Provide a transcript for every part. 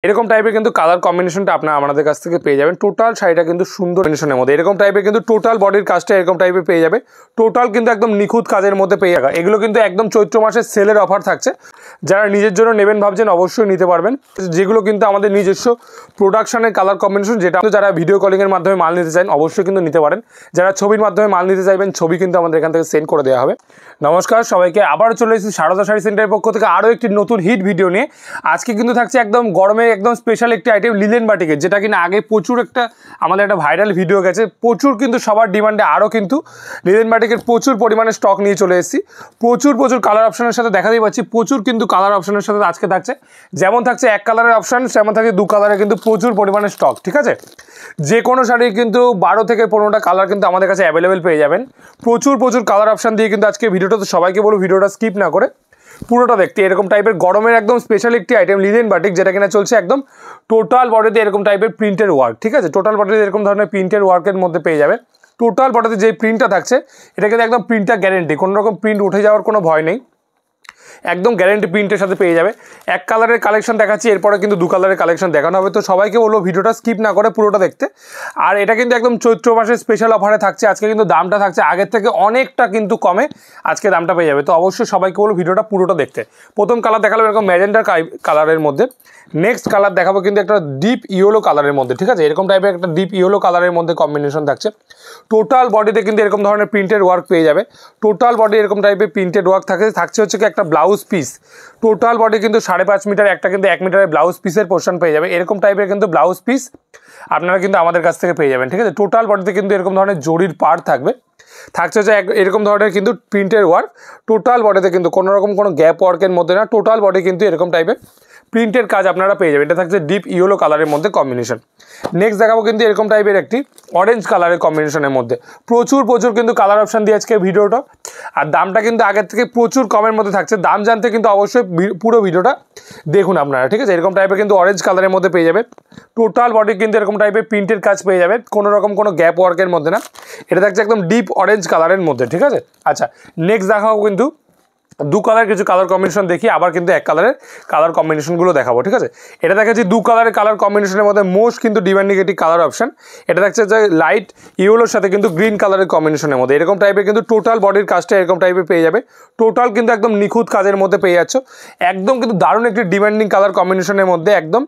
এরকম টাইপের কিন্তু কালার কম্বিনেশনটা আপনারা আমাদের কাছ থেকে পেয়ে যাবেন। টোটাল শাড়িটা কিন্তু সুন্দর কম্বিনেশনের মধ্যে এরকম টাইপের কিন্তু টোটাল বডির কাজটা এরকম টাইপের পেয়ে যাবে। টোটাল কিন্তু একদম নিখুঁত কাজের মধ্যে পেয়ে যাবে। এগুলো কিন্তু একদম চৈত্র মাসের সেলের অফার থাকছে। যারা নিজের জন্য নেবেন ভাবছেন অবশ্যই নিতে পারবেন। যেগুলো কিন্তু আমাদের নিজস্ব প্রোডাকশনের কালার কম্বিনেশন, যেটা যারা ভিডিও কলিংয়ের মাধ্যমে মাল নিতে চান অবশ্যই কিন্তু নিতে পারেন। যারা ছবির মাধ্যমে মাল নিতে চাইবেন ছবি কিন্তু আমাদের এখান থেকে সেন্ড করে দেওয়া হবে। নমস্কার সবাইকে, আবার চলে এসেছি সারদা শাড়ি সেন্টারের পক্ষ থেকে আরও একটি নতুন হিট ভিডিও নিয়ে। আজকে কিন্তু থাকছে একদম গরমে একদম স্পেশাল একটি আইটেম লিলেন বাটিকের, যেটা কিনা আগে প্রচুর আমাদের একটা ভাইরাল ভিডিও গেছে। প্রচুর কিন্তু সবার ডিমান্ডে আরও কিন্তু লিলেন বাটিকের প্রচুর পরিমাণে স্টক নিয়ে চলে এসেছি। প্রচুর কালার অপশনের সাথে দেখাতেই পাচ্ছি। প্রচুর কিন্তু কালার অপশনের সাথে আজকে থাকছে। যেমন থাকছে এক কালারের অপশন, যেমন থাকে দু কালারের কিন্তু প্রচুর পরিমাণে স্টক। ঠিক আছে, যে কোনো শাড়ি কিন্তু 12 থেকে 15টা কালার কিন্তু আমাদের কাছে অ্যাভেলেবেল পেয়ে যাবেন। প্রচুর কালার অপশন দিয়ে কিন্তু আজকে ভিডিওটা, তো সবাইকে বলবো ভিডিওটা স্কিপ না করে পুরোটা দেখতে। এরকম টাইপের গরমের একদম স্পেশাল একটি আইটেম লিলেন বাটিক, যেটা কিনা চলছে একদম টোটাল বডিতে এরকম টাইপের প্রিন্টের ওয়ার্ক। ঠিক আছে, টোটাল বডিতে এরকম ধরনের প্রিন্টের ওয়ার্কের মধ্যে পেয়ে যাবে। টোটাল বডিতে যে প্রিন্টটা থাকছে এটা কিন্তু একদম প্রিন্টটা গ্যারেন্টি, কোনো রকম প্রিন্ট উঠে যাওয়ার কোনো ভয় নেই, একদম গ্যারেন্টি প্রিন্টের সাথে পেয়ে যাবে। এক কালারের কালেকশন দেখাচ্ছি, এরপরে কিন্তু দু কালারের কালেকশন দেখানো হবে। তো সবাইকে বলবো ভিডিওটা স্কিপ না করে পুরোটা দেখতে। আর এটা কিন্তু একদম চৈত্র মাসের স্পেশাল অফারে থাকছে। আজকে কিন্তু দামটা থাকছে আগের থেকে অনেকটা কিন্তু কমে আজকে দামটা পেয়ে যাবে। তো অবশ্যই সবাইকে বলবো ভিডিওটা পুরোটা দেখতে। প্রথম কালার দেখালো এরকম ম্যাজেন্ডার কালারের মধ্যে। নেক্সট কালার দেখাবো কিন্তু একটা ডিপ ইয়েলো কালারের মধ্যে। ঠিক আছে, এরকম টাইপের একটা ডিপ ইয়েলো কালারের মধ্যে কম্বিনেশন থাকছে। টোটাল বডিতে কিন্তু এরকম ধরনের প্রিন্টেড ওয়ার্ক পেয়ে যাবে। টোটাল বডি এরকম টাইপের প্রিন্টেড ওয়ার্ক থাকছে হচ্ছে কি একটা ব্লাউজ পিস। টোটাল বডি কিন্তু 5.5 মিটার, একটা কিন্তু 1 মিটারের ব্লাউজ পিসের পোর্শন পেয়ে যাবে। এরকম টাইপের কিন্তু ব্লাউজ পিস আপনারা কিন্তু আমাদের কাছ থেকে পেয়ে যাবেন। ঠিক আছে, টোটাল বডিতে কিন্তু এরকম ধরনের জরির পাড় থাকছে হচ্ছে এরকম ধরনের কিন্তু প্রিন্টের ওয়ার্ক। টোটাল বডিতে কিন্তু কোনো রকম কোনো গ্যাপ ওয়ার্কের মধ্যে না, টোটাল বডি কিন্তু এরকম টাইপের প্রিন্টের কাজ আপনারা পেয়ে যাবেন। এটা থাকছে ডিপ ইয়েলো কালারের মধ্যে কম্বিনেশন। নেক্সট দেখাবো কিন্তু এরকম টাইপের একটি অরেঞ্জ কালারের কম্বিনেশনের মধ্যে। প্রচুর কিন্তু কালার অপশান দিয়ে আজকে ভিডিওটা। আর দামটা কিন্তু আগের থেকে প্রচুর কমের মধ্যে থাকছে। দাম জানতে কিন্তু অবশ্যই পুরো ভিডিওটা দেখুন আপনারা। ঠিক আছে, এরকম টাইপের কিন্তু অরেঞ্জ কালারের মধ্যে পেয়ে যাবে। টোটাল বডি কিন্তু এরকম টাইপের প্রিন্টের কাজ পেয়ে যাবে, কোনো রকম কোনো গ্যাপ ওয়ার্কের মধ্যে না। এটা থাকছে একদম ডিপ অরেঞ্জ কালারের মধ্যে। ঠিক আছে, আচ্ছা নেক্সট দেখাবো কিন্তু দু কালার কিছু কালার কম্বিনেশন দেখি, আবার কিন্তু এক কালারের কালার কম্বিনেশনগুলো দেখাবো। ঠিক আছে, এটা দেখাচ্ছি দু কালারের কালার কম্বিনেশনের মধ্যে মোস্ট কিন্তু ডিমান্ডিং একটি কালার অপশন। এটা দেখছে যে লাইট ইয়েলোর সাথে কিন্তু গ্রিন কালারের কম্বিনেশনের মধ্যে এরকম টাইপের কিন্তু টোটাল বডির কাজটা এরকম টাইপের পেয়ে যাবে। টোটাল কিন্তু একদম নিখুঁত কাজের মধ্যে পেয়ে যাচ্ছ। একদম কিন্তু দারুণ একটি ডিমান্ডিং কালার কম্বিনেশনের মধ্যে, একদম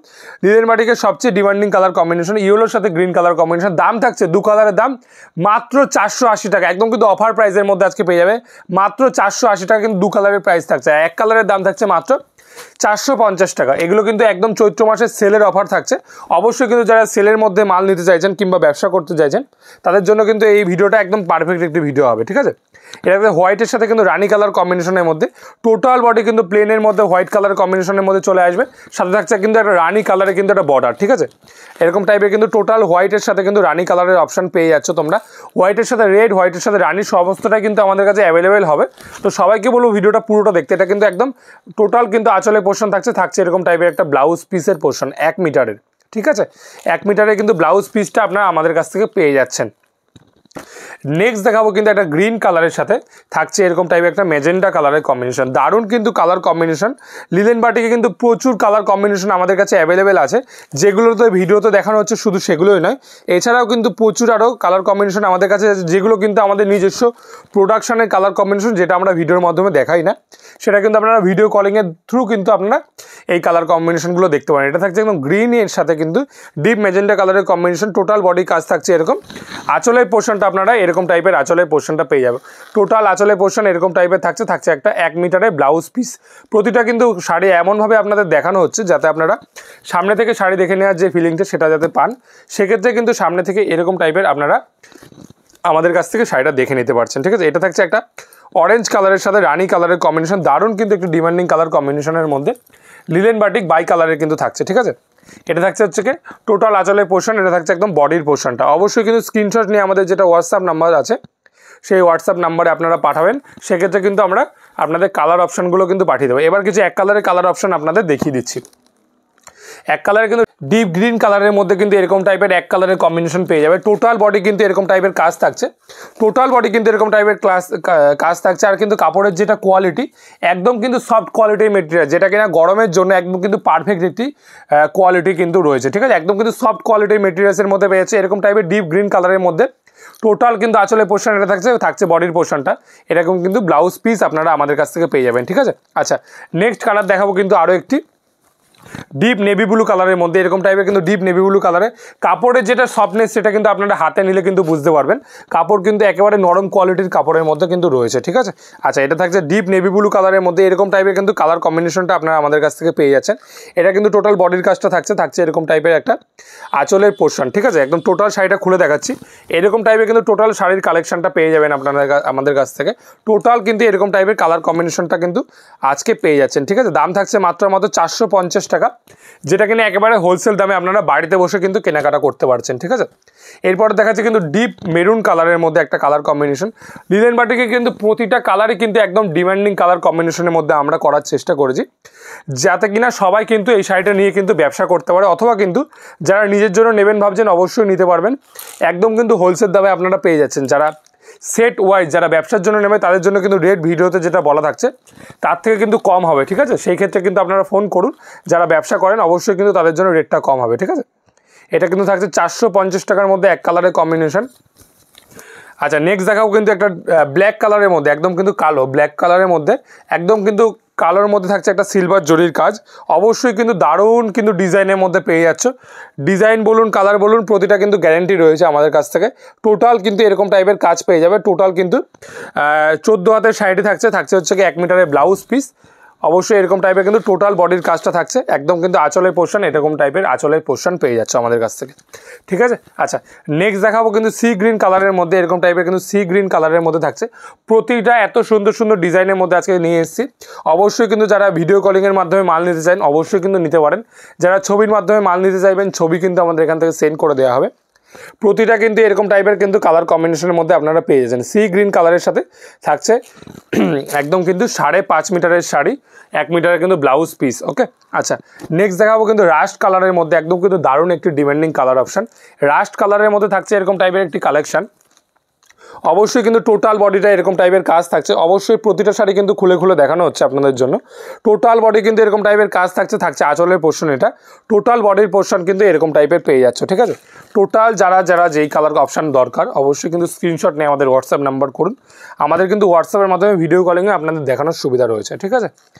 লিলেন বাটিকের সবচেয়ে ডিমান্ডিং কালার কম্বিনেশন, ইয়েলোর সাথে গ্রিন কালার কম্বিনেশন। দাম থাকছে দু কালারের দাম মাত্র 480 টাকা, একদম কিন্তু অফার প্রাইসের মধ্যে আজকে পেয়ে যাবে। মাত্র 480 টাকা কিন্তু দু কালারের প্রাইস থাকছে। এক কালারের দাম থাকছে মাত্র 450 টাকা। এগুলো কিন্তু একদম চৈত্র মাসের সেলের অফার থাকছে। অবশ্যই কিন্তু যারা সেলের মধ্যে মাল নিতে চাইছেন কিংবা ব্যবসা করতে চাইছেন তাদের জন্য কিন্তু এই ভিডিওটা একদম পারফেক্ট একটি ভিডিও হবে। ঠিক আছে, এটা হোয়াইটের সাথে কিন্তু রানি কালার কম্বিনেশনের মধ্যে। টোটাল বডি কিন্তু প্লেনের মধ্যে হোয়াইট কালার কম্বিনেশনের মধ্যে চলে আসবে। সাথে থাকছে কিন্তু একটা রানি কালারে কিন্তু একটা বর্ডার। ঠিক আছে, এরকম টাইপের কিন্তু টোটাল হোয়াইটের সাথে কিন্তু রানি কালারের অপশন পেয়ে যাচ্ছ তোমরা। হোয়াইটের সাথে রেড, হোয়াইটের সাথে রানি সমস্তটাই কিন্তু আমাদের কাছে অ্যাভেলেবেল হবে। তো সবাইকে বলবো ভিডিওটা পুরোটা দেখতে। এটা কিন্তু একদম টোটাল কিন্তু আঁচলের পোর্শন থাকছে এরকম টাইপের একটা ব্লাউজ পিসের পোর্শন 1 মিটারের। ঠিক আছে, 1 মিটারের কিন্তু ব্লাউজ পিসটা আপনারা আমাদের কাছ থেকে পেয়ে যাচ্ছেন। নেক্সট দেখাবো কিন্তু একটা গ্রিন কালারের সাথে থাকছে এরকম টাইপের একটা ম্যাজেন্ডা কালারের কম্বিনেশন। দারুণ কিন্তু কালার কম্বিনেশন। লিলেন বাটিকে কিন্তু প্রচুর কালার কম্বিনেশন আমাদের কাছে অ্যাভেলেবেল আছে, যেগুলো তো ভিডিওতে দেখানো হচ্ছে শুধু সেগুলোই নয়, এছাড়াও কিন্তু প্রচুর আরও কালার কম্বিনেশন আমাদের কাছে আছে, যেগুলো কিন্তু আমাদের নিজস্ব প্রোডাকশনের কালার কম্বিনেশন, যেটা আমরা ভিডিওর মাধ্যমে দেখাই না। সেটা কিন্তু আপনারা ভিডিও কলিংয়ের থ্রু কিন্তু আপনারা এই কালার কম্বিনেশনগুলো দেখতে পারেন। এটা থাকছে একদম গ্রিন এর সাথে কিন্তু ডিপ ম্যাজেন্ডা কালারের কম্বিনেশন। টোটাল বডি কাজ থাকছে এরকম। আঁচলের পোর্শনটা আপনারা এরকম টাইপের আঁচলের পোর্শনটা পেয়ে যাবে। টোটাল আঁচলের পোর্শন এরকম টাইপের থাকছে একটা 1 মিটারের ব্লাউজ পিস। প্রতিটা কিন্তু শাড়ি এমনভাবে আপনাদের দেখানো হচ্ছে যাতে আপনারা সামনে থেকে শাড়ি দেখে নেওয়ার যে ফিলিংটা সেটা যাতে পান। সেক্ষেত্রে কিন্তু সামনে থেকে এরকম টাইপের আপনারা আমাদের কাছ থেকে শাড়িটা দেখে নিতে পারছেন। ঠিক আছে, এটা থাকছে একটা অরেঞ্জ কালারের সাথে রানি কালারের কম্বিনেশন। দারুণ কিন্তু একটু ডিমান্ডিং কালার কম্বিনেশনের মধ্যে লিলেন বাটিক বাই কালারের কিন্তু থাকছে। ঠিক আছে, এটা থাকছে হচ্ছে কি টোটাল আঁচলের পোর্শন। এটা থাকছে একদম বডির পোর্শনটা। অবশ্যই কিন্তু স্ক্রিনশট নিয়ে আমাদের যেটা হোয়াটসঅ্যাপ নাম্বার আছে সেই হোয়াটসঅ্যাপ নাম্বারে আপনারা পাঠাবেন। সেক্ষেত্রে কিন্তু আমরা আপনাদের কালার অপশানগুলো কিন্তু পাঠিয়ে দেবো। এবার কিছু এক কালারের কালার অপশান আপনাদের দেখিয়ে দিচ্ছি। এক কালারে কিন্তু ডিপ গ্রিন কালারের মধ্যে কিন্তু এরকম টাইপের এক কালারের কম্বিনেশন পেয়ে যাবে। টোটাল বডি কিন্তু এরকম টাইপের কাজ থাকছে, টোটাল বডি কিন্তু এরকম টাইপের কাজ থাকছে। আর কিন্তু কাপড়ের যেটা কোয়ালিটি একদম কিন্তু সফট কোয়ালিটির মেটেরিয়াল, যেটা কিনা গরমের জন্য একদম কিন্তু পারফেক্ট একটি কোয়ালিটি কিন্তু রয়েছে, ঠিক আছে। একদম কিন্তু সফট কোয়ালিটির মেটেরিয়ালসের মধ্যে পেয়েছে এরকম টাইপের ডিপ গ্রিন কালারের মধ্যে। টোটাল কিন্তু আঁচলের পোর্শন এটা থাকছে বডির পোর্শনটা এরকম কিন্তু ব্লাউজ পিস আপনারা আমাদের কাছ থেকে পেয়ে যাবেন, ঠিক আছে। আচ্ছা, নেক্সট কালার দেখাবো কিন্তু আরও একটি ডিপ নেভি ব্লু কালারের মধ্যে এরকম টাইপের কিন্তু ডিপ নেভি ব্লু কালারে কাপড়ের যেটা সফটনেস সেটা কিন্তু আপনারা হাতে নিলে কিন্তু বুঝতে পারবেন। কাপড় কিন্তু একেবারে নরম কোয়ালিটির কাপড়ের মধ্যে কিন্তু রয়েছে, ঠিক আছে। আচ্ছা, এটা থাকছে ডিপ নেভি ব্লু কালারের মধ্যে এরকম টাইপের কিন্তু কালার কম্বিনেশনটা আপনারা আমাদের কাছ থেকে পেয়ে যাচ্ছেন। এটা কিন্তু টোটাল বডির কাজটা থাকছে এরকম টাইপের একটা আঁচলের পোর্শন, ঠিক আছে। একদম টোটাল শাড়িটা খুলে দেখাচ্ছি, এরকম টাইপের কিন্তু টোটাল শাড়ির কালেকশনটা পেয়ে যাবেন আপনারা আমাদের কাছ থেকে। টোটাল কিন্তু এরকম টাইপের কালার কম্বিনেশনটা কিন্তু আজকে পেয়ে যাচ্ছেন, ঠিক আছে। দাম থাকছে মাত্র 450 টাকা, যেটা কিনা একেবারে হোলসেল দামে আপনারা বাড়িতে বসে কিন্তু কেনাকাটা করতে পারছেন, ঠিক আছে। এরপরে দেখাচ্ছে কিন্তু ডিপ মেরুন কালারের মধ্যে একটা কালার কম্বিনেশন। লিলেন বাটিকে কিন্তু প্রতিটা কালারই কিন্তু একদম ডিমান্ডিং কালার কম্বিনেশনের মধ্যে আমরা করার চেষ্টা করেছি, যাতে কিনা সবাই কিন্তু এই শাড়িটা নিয়ে কিন্তু ব্যবসা করতে পারে, অথবা কিন্তু যারা নিজের জন্য নেবেন ভাবছেন অবশ্যই নিতে পারবেন। একদম কিন্তু হোলসেল দামে আপনারা পেয়ে যাচ্ছেন। যারা সেট ওয়াইজ যারা ব্যবসার জন্য নেবে তাদের জন্য কিন্তু রেট ভিডিওতে যেটা বলা থাকছে তার থেকে কিন্তু কম হবে, ঠিক আছে। সেই ক্ষেত্রে কিন্তু আপনারা ফোন করুন, যারা ব্যবসা করেন অবশ্যই কিন্তু তাদের জন্য রেটটা কম হবে, ঠিক আছে। এটা কিন্তু থাকছে 450 টাকার মধ্যে এক কালারের কম্বিনেশন। আচ্ছা, নেক্সট দেখাও কিন্তু একটা ব্ল্যাক কালারের মধ্যে একদম কিন্তু কালো ব্ল্যাক কালারের মধ্যে একদম কিন্তু কালোর মধ্যে থাকছে একটা সিলভার জরির কাজ। অবশ্যই কিন্তু দারুণ কিন্তু ডিজাইনের মধ্যে পেয়ে যাচ্ছ। ডিজাইন বলুন কালার বলুন প্রতিটা কিন্তু গ্যারেন্টি রয়েছে আমাদের কাছ থেকে। টোটাল কিন্তু এরকম টাইপের কাজ পেয়ে যাবে। টোটাল কিন্তু 14 হাতের শাড়িটি থাকছে হচ্ছে কি 1 মিটারের ব্লাউজ পিস। অবশ্যই এরকম টাইপের কিন্তু টোটাল বডির কাজটা থাকছে একদম কিন্তু আঁচলের পোর্শন এরকম টাইপের আঁচলের পোর্শন পেয়ে যাচ্ছে আমাদের কাছ থেকে, ঠিক আছে। আচ্ছা, নেক্সট দেখাবো কিন্তু সি গ্রিন কালারের মধ্যে এরকম টাইপের কিন্তু সি গ্রিন কালারের মধ্যে থাকছে। প্রতিটা এত সুন্দর সুন্দর ডিজাইনের মধ্যে আজকে নিয়ে এসেছি। অবশ্যই কিন্তু যারা ভিডিও কলিংয়ের মাধ্যমে মাল নিতে চান অবশ্যই কিন্তু নিতে পারেন। যারা ছবির মাধ্যমে মাল নিতে চাইবেন ছবি কিন্তু আমাদের এখান থেকে সেন্ড করে দেওয়া হবে। প্রতিটা কিন্তু এরকম টাইপের কিন্তু কালার কম্বিনেশনের মধ্যে আপনারা পেয়ে যাচ্ছেন। সি গ্রিন কালারের সাথে থাকছে একদম কিন্তু 5.5 মিটারের শাড়ি, 1 মিটারের কিন্তু ব্লাউজ পিস, ওকে। আচ্ছা, নেক্সট দেখাবো কিন্তু রাস্ট কালারের মধ্যে একদম কিন্তু দারুণ একটি ডিমান্ডিং কালার অপশান। রাস্ট কালারের মধ্যে থাকছে এরকম টাইপের একটি কালেকশন। অবশ্যই কিন্তু টোটাল বডিটা এরকম টাইপের কাজ থাকছে। অবশ্যই প্রতিটা শাড়ি কিন্তু খুলে খুলে দেখানো হচ্ছে আপনাদের জন্য। টোটাল বডি কিন্তু এরকম টাইপের কাজ থাকছে আঁচলের পোর্শন। এটা টোটাল বডির পোর্শন কিন্তু এরকম টাইপের পেয়ে যাচ্ছ, ঠিক আছে। টোটাল যারা যেই কালার অপশান দরকার অবশ্যই কিন্তু স্ক্রিনশট নিয়ে আমাদের হোয়াটসঅ্যাপ নাম্বার করুন। আমাদের কিন্তু হোয়াটসঅ্যাপের মাধ্যমে ভিডিও কলিংয়ে আপনাদের দেখানোর সুবিধা রয়েছে, ঠিক আছে।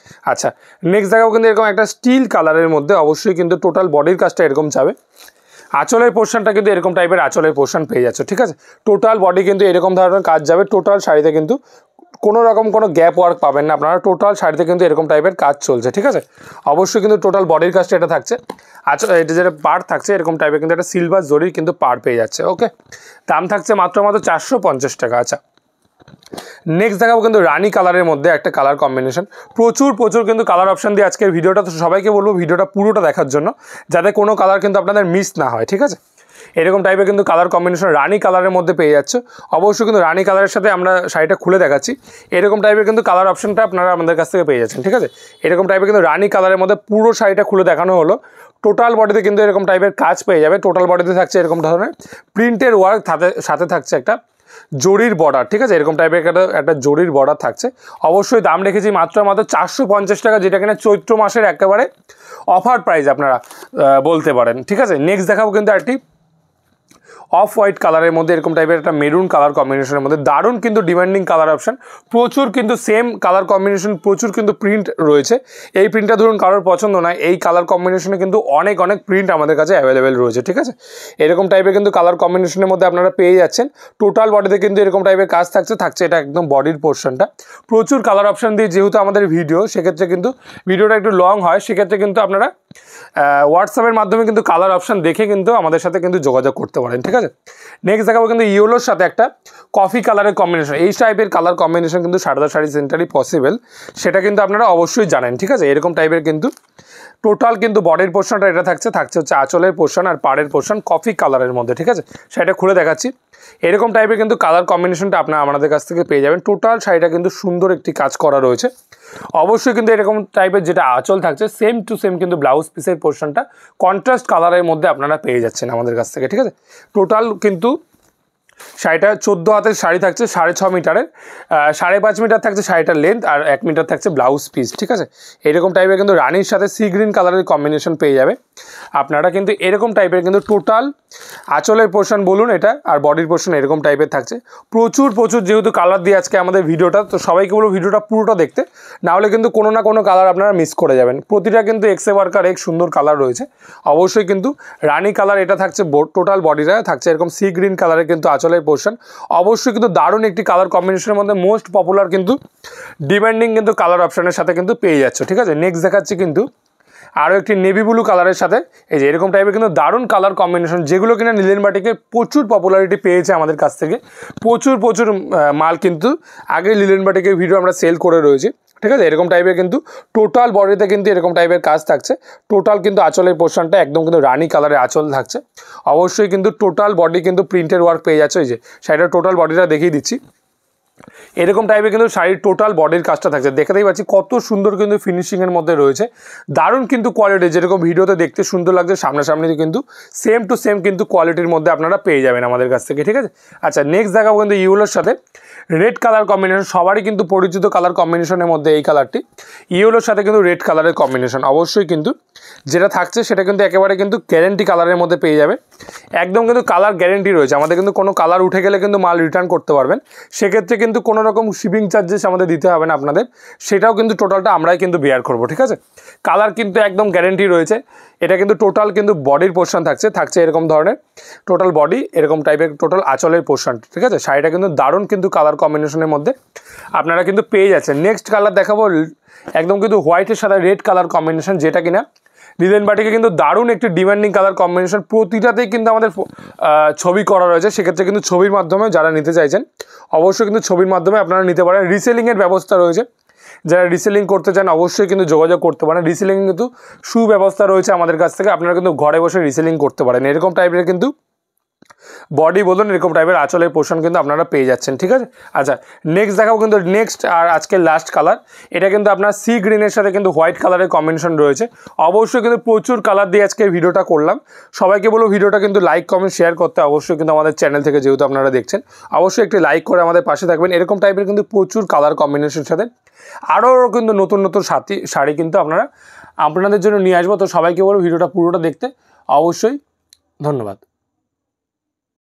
আচ্ছা, নেক্সট দেখাবো কিন্তু এরকম একটা স্টিল কালারের মধ্যে। অবশ্যই কিন্তু টোটাল বডির কাজটা এরকম যাবে। আঁচলের পোর্শনটা কিন্তু এরকম টাইপের আঁচলের পোর্শন পেয়ে যাচ্ছে, ঠিক আছে। টোটাল বডি কিন্তু এরকম ধরনের কাজ যাবে। টোটাল শাড়িতে কিন্তু কোনো রকম কোনো গ্যাপ ওয়ার্ক পাবেন না আপনারা। টোটাল শাড়িতে কিন্তু এরকম টাইপের কাজ চলছে, ঠিক আছে। অবশ্যই কিন্তু টোটাল বডির কাজটা এটা থাকছে। আচ্ছা, এটা যেটা পাড় থাকছে এরকম টাইপের কিন্তু একটা সিলভার জরির কিন্তু পাড় পেয়ে যাচ্ছে, ওকে। দাম থাকছে মাত্র 450 টাকা। আচ্ছা, নেক্সট দেখাবো কিন্তু রানী কালারের মধ্যে একটা কালার কম্বিনেশন। প্রচুর কিন্তু কালার অপশান দিয়ে আজকের ভিডিওটা, তো সবাইকে বলবো ভিডিওটা পুরোটা দেখার জন্য, যাতে কোনো কালার কিন্তু আপনাদের মিস না হয়, ঠিক আছে। এরকম টাইপের কিন্তু কালার কম্বিনেশন রানী কালারের মধ্যে পেয়ে যাচ্ছে। অবশ্যই কিন্তু রানী কালারের সাথে আমরা শাড়িটা খুলে দেখাচ্ছি। এরকম টাইপের কিন্তু কালার অপশানটা আপনারা আমাদের কাছ থেকে পেয়ে যাচ্ছেন, ঠিক আছে। এরকম টাইপের কিন্তু রানী কালারের মধ্যে পুরো শাড়িটা খুলে দেখানো হলো। টোটাল বডিতে কিন্তু এরকম টাইপের কাজ পেয়ে যাবে। টোটাল বডিতে থাকছে এরকম ধরনের প্রিন্টের ওয়ার্ক, সাথে থাকছে একটা জরির বর্ডার, ঠিক আছে। এরকম টাইপের একটা জরির বর্ডার থাকছে। অবশ্যই দাম রেখেছি মাত্র 450 টাকা, যেটা কিনা চৈত্র মাসের একেবারে অফার প্রাইস আপনারা বলতে পারেন, ঠিক আছে। নেক্সট দেখাবো কিন্তু একটি অফ হোয়াইট কালারের মধ্যে এরকম টাইপের একটা মেরুন কালার কম্বিনেশনের মধ্যে দারুণ কিন্তু ডিমান্ডিং কালার অপশান। প্রচুর কিন্তু সেম কালার কম্বিনেশন, প্রচুর কিন্তু প্রিন্ট রয়েছে। এই প্রিন্টটা ধরুন কারোর পছন্দ নয়, এই কালার কম্বিনেশনে কিন্তু অনেক প্রিন্ট আমাদের কাছে অ্যাভেলেবেল রয়েছে, ঠিক আছে। এরকম টাইপের কিন্তু কালার কম্বিনেশনের মধ্যে আপনারা পেয়ে যাচ্ছেন। টোটাল বডিতে কিন্তু এরকম টাইপের কাজ থাকছে এটা একদম বডির পোর্শনটা। প্রচুর কালার অপশান দিয়ে যেহেতু আমাদের ভিডিও, সেক্ষেত্রে কিন্তু ভিডিওটা একটু লং হয়, সেক্ষেত্রে কিন্তু আপনারা হোয়াটসঅ্যাপের মাধ্যমে কিন্তু কালার অপশান দেখে কিন্তু আমাদের সাথে কিন্তু যোগাযোগ করতে পারেন, ঠিক আছে। নেক্সট দেখাবো কিন্তু ইয়েলোর সাথে একটা কফি কালারের কম্বিনেশন। এই টাইপের কালার কম্বিনেশন কিন্তু সারদা শাড়ি সেন্টারই পসিবল, সেটা কিন্তু আপনারা অবশ্যই জানেন, ঠিক আছে। এরকম টাইপের কিন্তু টোটাল কিন্তু বডির পোর্শনটা এটা থাকছে হচ্ছে আঁচলের পোর্শন আর পাড়ের পোর্শন কফি কালারের মধ্যে, ঠিক আছে। শাড়িটা খুলে দেখাচ্ছি। এরকম টাইপের কিন্তু কালার কম্বিনেশনটা আপনারা আমাদের কাছ থেকে পেয়ে যাবেন। টোটাল শাড়িটা কিন্তু সুন্দর একটি কাজ করা রয়েছে। অবশ্যই কিন্তু এরকম টাইপের যেটা আঁচল থাকছে সেম টু সেম কিন্তু ব্লাউজ পিসের পোর্শনটা কন্ট্রাস্ট কালারের মধ্যে আপনারা পেয়ে যাচ্ছেন আমাদের কাছ থেকে, ঠিক আছে। টোটাল কিন্তু শাড়িটা 14 হাতের শাড়ি থাকছে, 6.5 মিটারের, 5.5 মিটার থাকছে শাড়িটার লেন্থ, আর 1 মিটার থাকছে ব্লাউজ পিস, ঠিক আছে। এরকম টাইপের কিন্তু রানির সাথে সি গ্রিন কালারের কম্বিনেশন পেয়ে যাবে আপনারা কিন্তু। এরকম টাইপের কিন্তু টোটাল আঁচলের পোর্শন বলুন এটা, আর বডির পোর্শন এরকম টাইপের থাকছে। প্রচুর যেহেতু কালার দিয়ে আজকে আমাদের ভিডিওটা, তো সবাইকে বলবো ভিডিওটা পুরোটা দেখতে, নাহলে কিন্তু কোনো না কোনো কালার আপনারা মিস করে যাবেন। প্রতিটা কিন্তু এক্সে ওয়ার্কার এক সুন্দর কালার রয়েছে। অবশ্যই কিন্তু রানি কালার এটা থাকছে, টোটাল বডিটা থাকছে এরকম সি গ্রিন কালারের কিন্তু আঁচলের পোর্শন। অবশ্যই কিন্তু দারুণ একটি কালার কম্বিনেশনের মধ্যে মোস্ট পপুলার কিন্তু ডিমান্ডিং কিন্তু কালার অপশানের সাথে কিন্তু পেয়ে যাচ্ছে, ঠিক আছে। নেক্সট দেখাচ্ছি কিন্তু আরও একটি নেভি ব্লু কালারের সাথে, এই যে এরকম টাইপের কিন্তু দারুণ কালার কম্বিনেশন, যেগুলো কিনা লিলেন বাটিকে প্রচুর পপুলারিটি পেয়েছে আমাদের কাছ থেকে। প্রচুর মাল কিন্তু আগে লিলেন বাটিকের ভিডিও আমরা সেল করে রয়েছি, ঠিক আছে। এরকম টাইপের কিন্তু টোটাল বডিতে কিন্তু এরকম টাইপের কাজ থাকছে। টোটাল কিন্তু আঁচলের পোর্শনটা একদম কিন্তু রানি কালারের আঁচল থাকছে। অবশ্যই কিন্তু টোটাল বডি কিন্তু প্রিন্টের ওয়ার্ক পেয়ে যাচ্ছে। এই যে শাড়িটার টোটাল বডিটা দেখিয়ে দিচ্ছি, এরকম টাইপের কিন্তু শাড়ির টোটাল বডির কাজটা থাকছে। দেখতেই পাচ্ছি কত সুন্দর কিন্তু ফিনিশিংয়ের মধ্যে রয়েছে, দারুণ কিন্তু কোয়ালিটি, যেরকম ভিডিওতে দেখতে সুন্দর লাগছে সামনাসামনি কিন্তু সেম টু সেম কিন্তু কোয়ালিটির মধ্যে আপনারা পেয়ে যাবেন আমাদের কাছ থেকে, ঠিক আছে। আচ্ছা, নেক্সট দেখাবো কিন্তু ইয়েলোর সাথে রেড কালার কম্বিনেশন, সবারই কিন্তু পরিচিত কালার কম্বিনেশনের মধ্যে এই কালারটি, ইয়েলোর সাথে কিন্তু রেড কালারের কম্বিনেশন। অবশ্যই কিন্তু যেটা থাকছে সেটা কিন্তু একেবারে কিন্তু গ্যারেন্টি কালারের মধ্যে পেয়ে যাবে, একদম কিন্তু কালার গ্যারেন্টি রয়েছে। আমাদের কিন্তু কোনো কালার উঠে গেলে কিন্তু মাল রিটার্ন করতে পারবেন, সেক্ষেত্রে কিন্তু কোনো রকম শিপিং চার্জেস আমাদের দিতে হবে না আপনাদের, সেটাও কিন্তু টোটালটা আমরাই কিন্তু বেয়ার করবো, ঠিক আছে। কালার কিন্তু একদম গ্যারেন্টি রয়েছে। এটা কিন্তু টোটাল কিন্তু বডির পোর্শন থাকছে এরকম ধরনের, টোটাল বডি এরকম টাইপের টোটাল আঁচলের পোর্শন, ঠিক আছে। শাড়িটা কিন্তু দারুণ কিন্তু কালার কম্বিনেশনের মধ্যে আপনারা কিন্তু পেয়ে যাচ্ছেন। নেক্সট কালার দেখাবো একদম কিন্তু হোয়াইটের সাথে রেড কালার কম্বিনেশন, যেটা কিনা লিলেন বাটিকে কিন্তু দারুণ একটি ডিমান্ডিং কালার কম্বিনেশন। প্রতিটাতেই কিন্তু আমাদের ছবি করা রয়েছে, সেক্ষেত্রে কিন্তু ছবির মাধ্যমে যারা নিতে চাইছেন অবশ্যই কিন্তু ছবির মাধ্যমে আপনারা নিতে পারেন। রিসেলিংয়ের ব্যবস্থা রয়েছে, যারা রিসেলিং করতে চান অবশ্যই কিন্তু যোগাযোগ করতে পারেন। রিসেলিং কিন্তু সুব্যবস্থা রয়েছে আমাদের কাছ থেকে, আপনারা কিন্তু ঘরে বসে রিসেলিং করতে পারেন। এরকম টাইপের কিন্তু বডি বলুন এরকম টাইপের আঁচলের পোর্শন কিন্তু আপনারা পেয়ে যাচ্ছেন, ঠিক আছে। আচ্ছা, নেক্সট দেখাবো কিন্তু নেক্সট আর আজকের লাস্ট কালার, এটা কিন্তু আপনার সি গ্রিনের সাথে কিন্তু হোয়াইট কালারের কম্বিনেশন রয়েছে। অবশ্যই কিন্তু প্রচুর কালার দিয়ে আজকে ভিডিওটা করলাম। সবাইকে বলবো ভিডিওটা কিন্তু লাইক কমেন্ট শেয়ার করতে, অবশ্যই কিন্তু আমাদের চ্যানেল থেকে যেহেতু আপনারা দেখছেন অবশ্যই একটি লাইক করে আমাদের পাশে থাকবেন। এরকম টাইপের কিন্তু প্রচুর কালার কম্বিনেশনের সাথে আরও কিন্তু নতুন শাড়ি কিন্তু আপনাদের জন্য নিয়ে আসবো। তো সবাইকে বলবো ভিডিওটা পুরোটা দেখতে, অবশ্যই ধন্যবাদ।